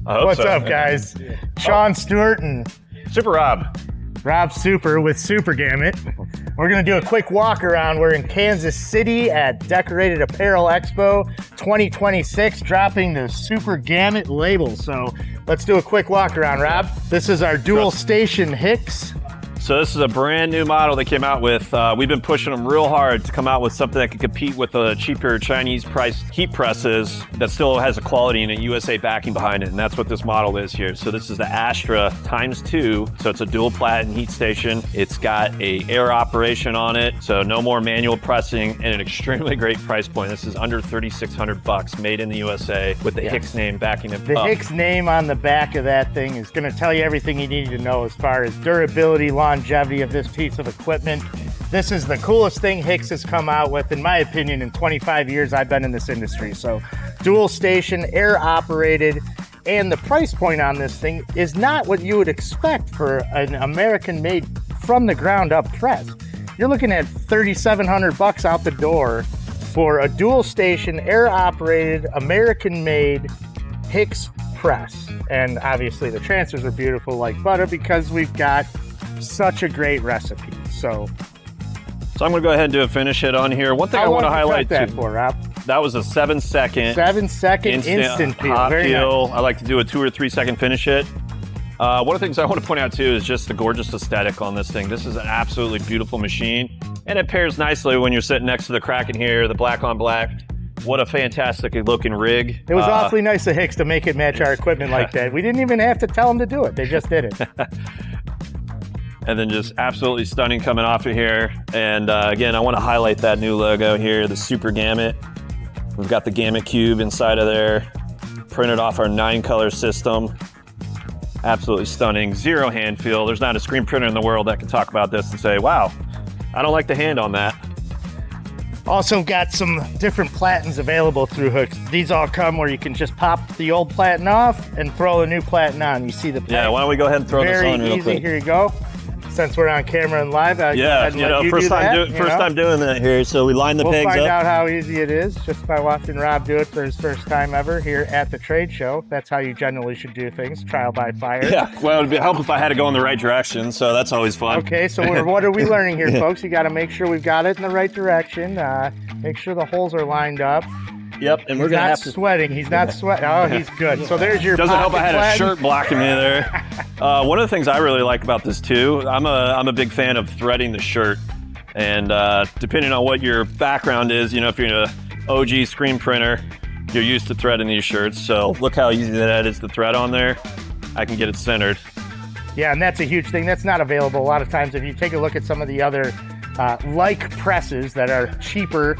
What's up, guys? Sean Stewart and Super Rob Super with Super Gamut. We're going to do a quick walk around. We're in Kansas City at Decorated Apparel Expo 2026, dropping the Super Gamut label. So let's do a quick walk around, Rob. This is our dual station Hicks. So this is a brand new model they came out with. We've been pushing them real hard to come out with something that can compete with the cheaper Chinese priced heat presses that still has a quality and a USA backing behind it. And that's what this model is here. So this is the Astra ×2. So it's a dual platen heat station. It's got a air operation on it. So no more manual pressing and an extremely great price point. This is under $3,600 made in the USA with the Hicks name backing it The up. Hicks name on the back of that thing is going to tell you everything you need to know as far as durability, longevity of this piece of equipment. This is the coolest thing Hicks has come out with, in my opinion, in 25 years I've been in this industry. So dual station, air operated, and the price point on this thing is not what you would expect for an American made from the ground up press. You're looking at $3,700 out the door for a dual station, air operated, American made Hicks press. And obviously the transfers are beautiful like butter because we've got such a great recipe. So I'm going to go ahead and do a finish hit on here. One thing I want to highlight that too. For, Rob? That was a 7-second. 7-second instant peel. Hot Very peel. nice. I like to do a 2 or 3 second finish hit. One of the things I want to point out too is just the gorgeous aesthetic on this thing. This is an absolutely beautiful machine, and it pairs nicely when you're sitting next to the Kraken here, the black on black. What a fantastic looking rig. It was awfully nice of Hicks to make it match our equipment like that. We didn't even have to tell them to do it. They just did it. And then just absolutely stunning coming off of here. And again, I want to highlight that new logo here, the Super Gamut. We've got the Gamut Cube inside of there, printed off our 9-color system. Absolutely stunning. Zero hand feel. There's not a screen printer in the world that can talk about this and say, wow, I don't like the hand on that. Also got some different platens available through Hicks. These all come where you can just pop the old platen off and throw the new platen on. You see the platen. Yeah, why don't we go ahead and throw this on real easy. quick. Here you go. Since we're on camera and live, first time doing that here. So we line the pegs up. We'll find out how easy it is just by watching Rob do it for his first time ever here at the trade show. That's how you generally should do things, trial by fire. Yeah, well, it'd be helpful if I had to go in the right direction, so that's always fun. Okay, so what are we learning here, folks? You got to make sure we've got it in the right direction. Make sure the holes are lined up. Yep, and we're gonna have to. Sweating. He's not sweating. Oh, he's good. So there's your. Doesn't help I had platen. a shirt blocking me there. One of the things I really like about this too, I'm a big fan of threading the shirt, and depending on what your background is, if you're an OG screen printer, you're used to threading these shirts. So look how easy that is to thread on there. I can get it centered. Yeah, and that's a huge thing. That's not available a lot of times. If you take a look at some of the other like presses that are cheaper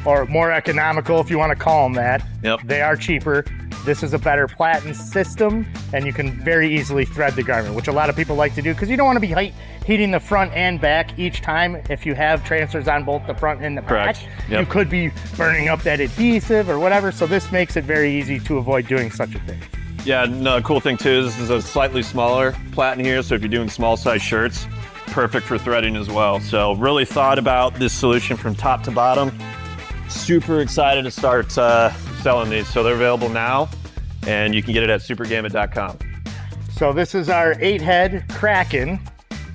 or more economical, if you want to call them that. Yep. They are cheaper. This is a better platen system, and you can very easily thread the garment, which a lot of people like to do because you don't want to be heating the front and back each time. If you have transfers on both the front and the back, Yep. you could be burning up that adhesive or whatever, so this makes it very easy to avoid doing such a thing. Yeah, another cool thing too is this is a slightly smaller platen here, so if you're doing small size shirts, perfect for threading as well. So really thought about this solution from top to bottom. Super excited to start selling these. So they're available now, and you can get it at supergamut.com. So this is our 8-head Kraken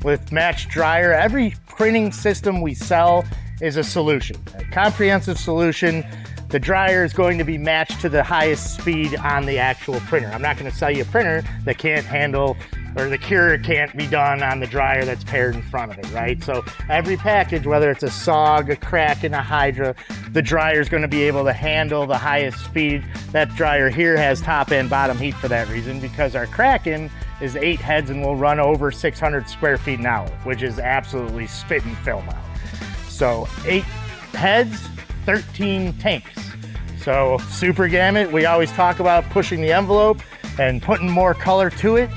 with matched dryer. Every printing system we sell is a solution, a comprehensive solution. The dryer is going to be matched to the highest speed on the actual printer. I'm not going to sell you a printer that can't handle, or the cure can't be done on the dryer that's paired in front of it, right? So every package, whether it's a SOG, a Kraken, a Hydra, the dryer is going to be able to handle the highest speed. That dryer here has top and bottom heat for that reason, because our Kraken is 8 heads and will run over 600 square feet an hour, which is absolutely spitting film out. So 8 heads, 13 tanks. So Super Gamut, we always talk about pushing the envelope and putting more color to it.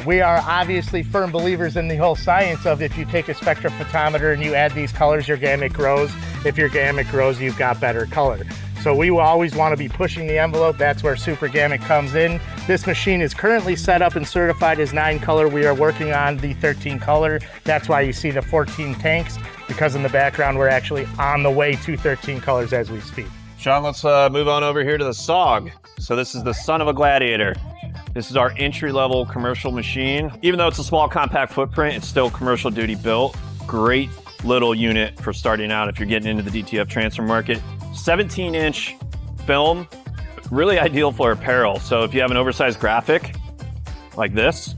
We are obviously firm believers in the whole science of if you take a spectrophotometer and you add these colors, your gamut grows. If your gamut grows, you've got better color. So we will always want to be pushing the envelope. That's where Super Gamut comes in. This machine is currently set up and certified as 9 color. We are working on the 13 color. That's why you see the 14 tanks, because in the background, we're actually on the way to 13 colors as we speak. Sean, let's move on over here to the SOG. So this is the Son of a Gladiator. This is our entry-level commercial machine. Even though it's a small compact footprint, it's still commercial duty built. Great little unit for starting out if you're getting into the DTF transfer market. 17-inch film, really ideal for apparel. So if you have an oversized graphic like this,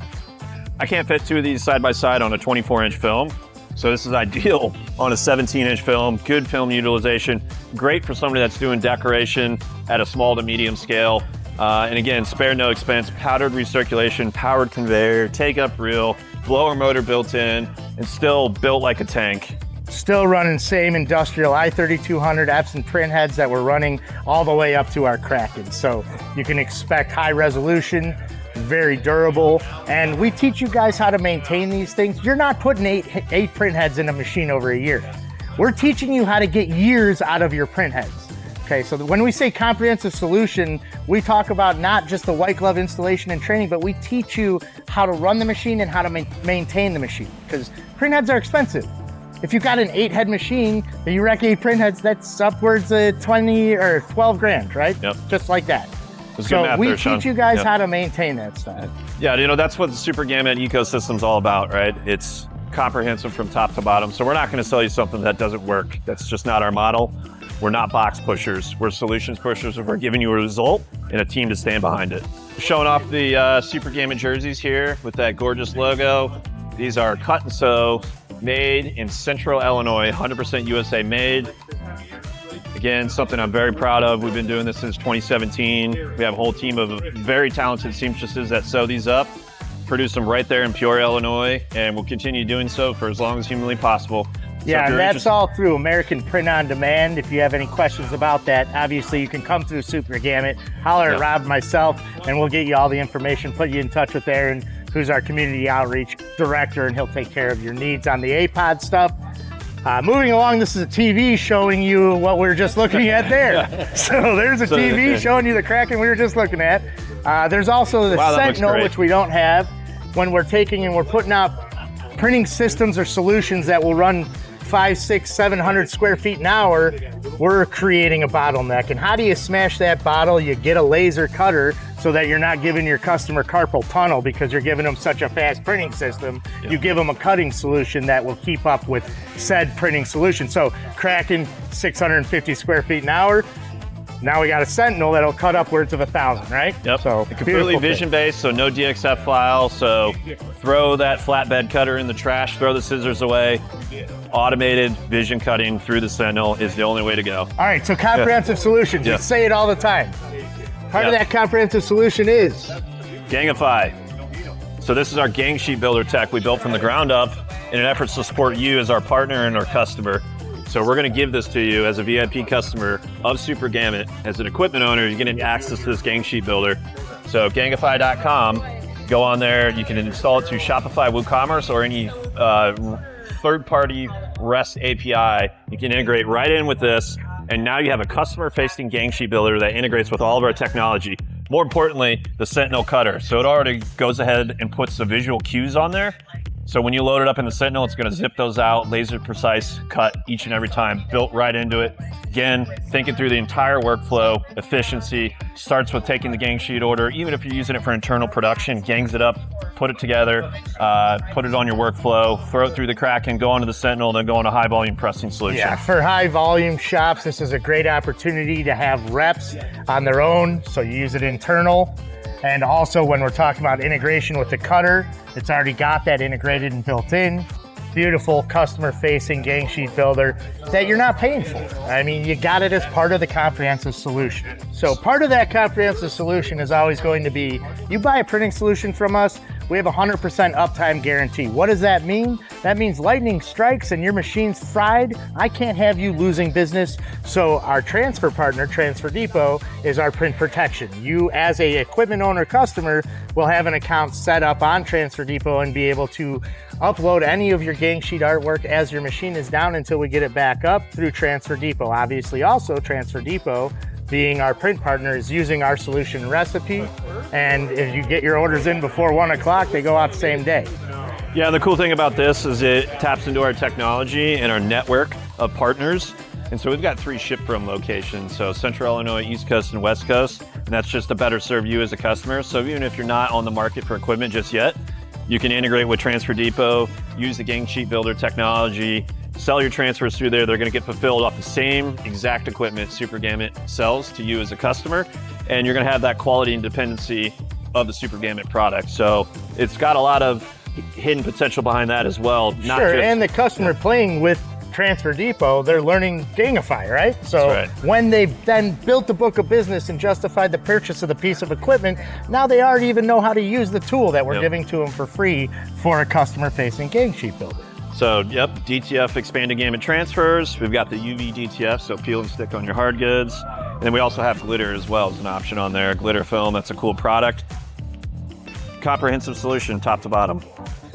I can't fit two of these side by side on a 24-inch film. So this is ideal on a 17-inch film, good film utilization, great for somebody that's doing decoration at a small to medium scale. And again, spare no expense, powdered recirculation, powered conveyor, take up reel, blower motor built in, and still built like a tank. Still running same industrial I-3200 Epson print heads that we're running all the way up to our Kraken. So you can expect high resolution, very durable, and we teach you guys how to maintain these things. You're not putting eight print heads in a machine over a year. We're teaching you how to get years out of your print heads. Okay, so when we say comprehensive solution, we talk about not just the white glove installation and training, but we teach you how to run the machine and how to maintain the machine, because print heads are expensive. If you've got an 8-head machine that you rack 8 print heads, that's upwards of 20 or 12 grand, right? Yep. Just like that. So we teach you guys how to maintain that stuff. Yeah, you know, that's what the Super Gamut ecosystem's all about, right? It's comprehensive from top to bottom. So we're not going to sell you something that doesn't work. That's just not our model. We're not box pushers. We're solutions pushers. We're giving you a result and a team to stand behind it. Showing off the Super Gamut jerseys here with that gorgeous logo. These are cut and sew, made in Central Illinois, 100% USA made. Again, something I'm very proud of. We've been doing this since 2017. We have a whole team of very talented seamstresses that sew these up, produce them right there in Peoria, Illinois, and we'll continue doing so for as long as humanly possible. Yeah, and that's all through American Print on Demand. If you have any questions about that, obviously you can come through Super Gamut, holler at Rob, myself, and we'll get you all the information, put you in touch with Aaron, who's our community outreach director, and he'll take care of your needs on the APOD stuff. Moving along, this is a TV showing you what we were just looking at there. So there's a TV showing you the Kraken we were just looking at. There's also the Sentinel, which we don't have. When we're taking and we're putting out printing systems or solutions that will run 500, 600, 700 square feet an hour, we're creating a bottleneck. And how do you smash that bottle? You get a laser cutter so that you're not giving your customer carpal tunnel because you're giving them such a fast printing system. Yeah. You give them a cutting solution that will keep up with said printing solution. So Kraken, 650 square feet an hour. Now we got a Sentinel that'll cut upwards of 1,000, right? Yep. So completely vision-based, so no DXF file. So throw that flatbed cutter in the trash, throw the scissors away. Automated vision cutting through the Sentinel is the only way to go. All right, so comprehensive solutions. You say it all the time. Part of that comprehensive solution is Gangify. So this is our gang sheet builder tech we built from the ground up in an effort to support you as our partner and our customer. So we're going to give this to you as a VIP customer of Super Gamut. As an equipment owner, you're getting access to this gang sheet builder. So Gangify.com, go on there. You can install it to Shopify, WooCommerce, or any third-party REST API. You can integrate right in with this, and now you have a customer-facing gang sheet builder that integrates with all of our technology. More importantly, the Sentinel cutter. So it already goes ahead and puts the visual cues on there. So when you load it up in the Sentinel, it's going to zip those out, laser precise cut each and every time, built right into it. Again, thinking through the entire workflow, efficiency, starts with taking the gang sheet order, even if you're using it for internal production, gangs it up, put it together, put it on your workflow, throw it through the Kraken, go onto the Sentinel, then go on a high volume pressing solution. Yeah, for high volume shops, this is a great opportunity to have reps on their own, so you use it internal. And also when we're talking about integration with the cutter, it's already got that integrated and built in. Beautiful customer-facing gang sheet builder that you're not paying for. I mean, you got it as part of the comprehensive solution. So part of that comprehensive solution is always going to be, you buy a printing solution from us, we have a 100% uptime guarantee. What does that mean? That means lightning strikes and your machine's fried. I can't have you losing business. So our transfer partner, Transfer Depot, is our print protection. You, as a equipment owner customer, will have an account set up on Transfer Depot and be able to upload any of your gang sheet artwork as your machine is down until we get it back up through Transfer Depot. Obviously, also Transfer Depot, being our print partner, is using our solution recipe. And if you get your orders in before 1 o'clock, they go out the same day. Yeah, the cool thing about this is it taps into our technology and our network of partners. And so we've got 3 ship from locations, so Central Illinois, East Coast, and West Coast, and that's just to better serve you as a customer. So even if you're not on the market for equipment just yet, you can integrate with Transfer Depot, use the gang sheet builder technology, sell your transfers through there. They're gonna get fulfilled off the same exact equipment Super Gamut sells to you as a customer, and you're gonna have that quality and dependency of the Super Gamut product. So it's got a lot of hidden potential behind that as well. Sure, and the customer playing with Transfer Depot, they're learning Gangify, right? So when they've then built the book of business and justified the purchase of the piece of equipment, now they already even know how to use the tool that we're giving to them for free for a customer-facing gang sheet builder. So, DTF expanded gamut transfers. We've got the UV DTF, so peel and stick on your hard goods. And then we also have glitter as well as an option on there. Glitter film, that's a cool product. Comprehensive solution, top to bottom.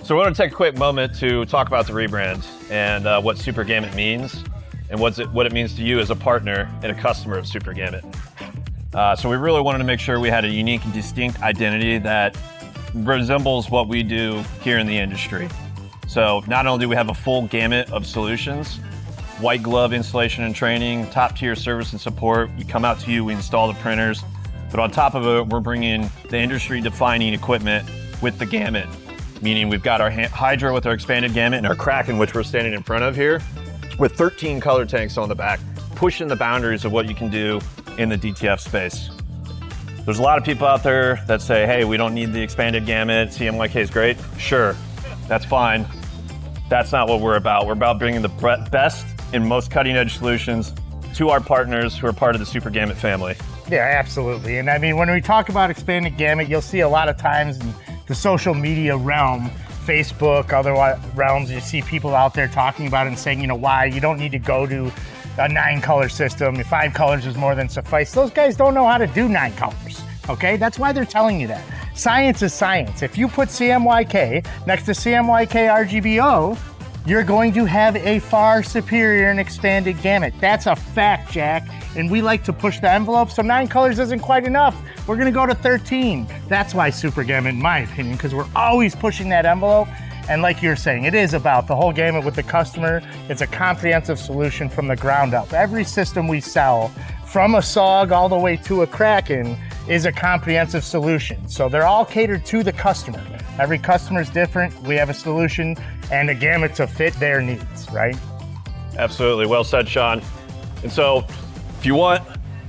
So we're going to take a quick moment to talk about the rebrand and what Super Gamut means and what it means to you as a partner and a customer of Super Gamut. So we really wanted to make sure we had a unique and distinct identity that resembles what we do here in the industry. So not only do we have a full gamut of solutions, white glove installation and training, top tier service and support, we come out to you, we install the printers, but on top of it, we're bringing the industry defining equipment with the gamut. Meaning we've got our Hydra with our expanded gamut and our Kraken, which we're standing in front of here, with 13 color tanks on the back, pushing the boundaries of what you can do in the DTF space. There's a lot of people out there that say, hey, we don't need the expanded gamut, CMYK is great. Sure, that's fine. That's not what we're about. We're about bringing the best and most cutting edge solutions to our partners who are part of the Super Gamut family. Yeah, absolutely. And I mean, when we talk about expanded gamut, you'll see a lot of times in the social media realm, Facebook, other realms, you see people out there talking about it and saying, why you don't need to go to a 9-color system. 5 colors is more than suffice. Those guys don't know how to do 9 colors, okay? That's why they're telling you that. Science is science. If you put CMYK next to CMYK RGBO, you're going to have a far superior and expanded gamut. That's a fact, Jack. And we like to push the envelope, so 9 colors isn't quite enough. We're gonna go to 13. That's why Super Gamut, in my opinion, because we're always pushing that envelope. And like you're saying, it is about the whole gamut with the customer. It's a comprehensive solution from the ground up. Every system we sell, from a SOG all the way to a Kraken, is a comprehensive solution. So they're all catered to the customer. Every customer is different. We have a solution and a gamut to fit their needs, right? Absolutely, well said, Sean. And so if you want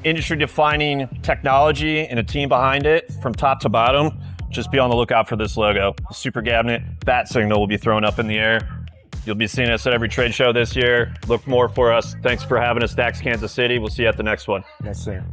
industry-defining technology and a team behind it from top to bottom, just be on the lookout for this logo. The Super Gamut bat signal will be thrown up in the air. You'll be seeing us at every trade show this year. Look more for us. Thanks for having us, DAX Kansas City. We'll see you at the next one. Yes, sir.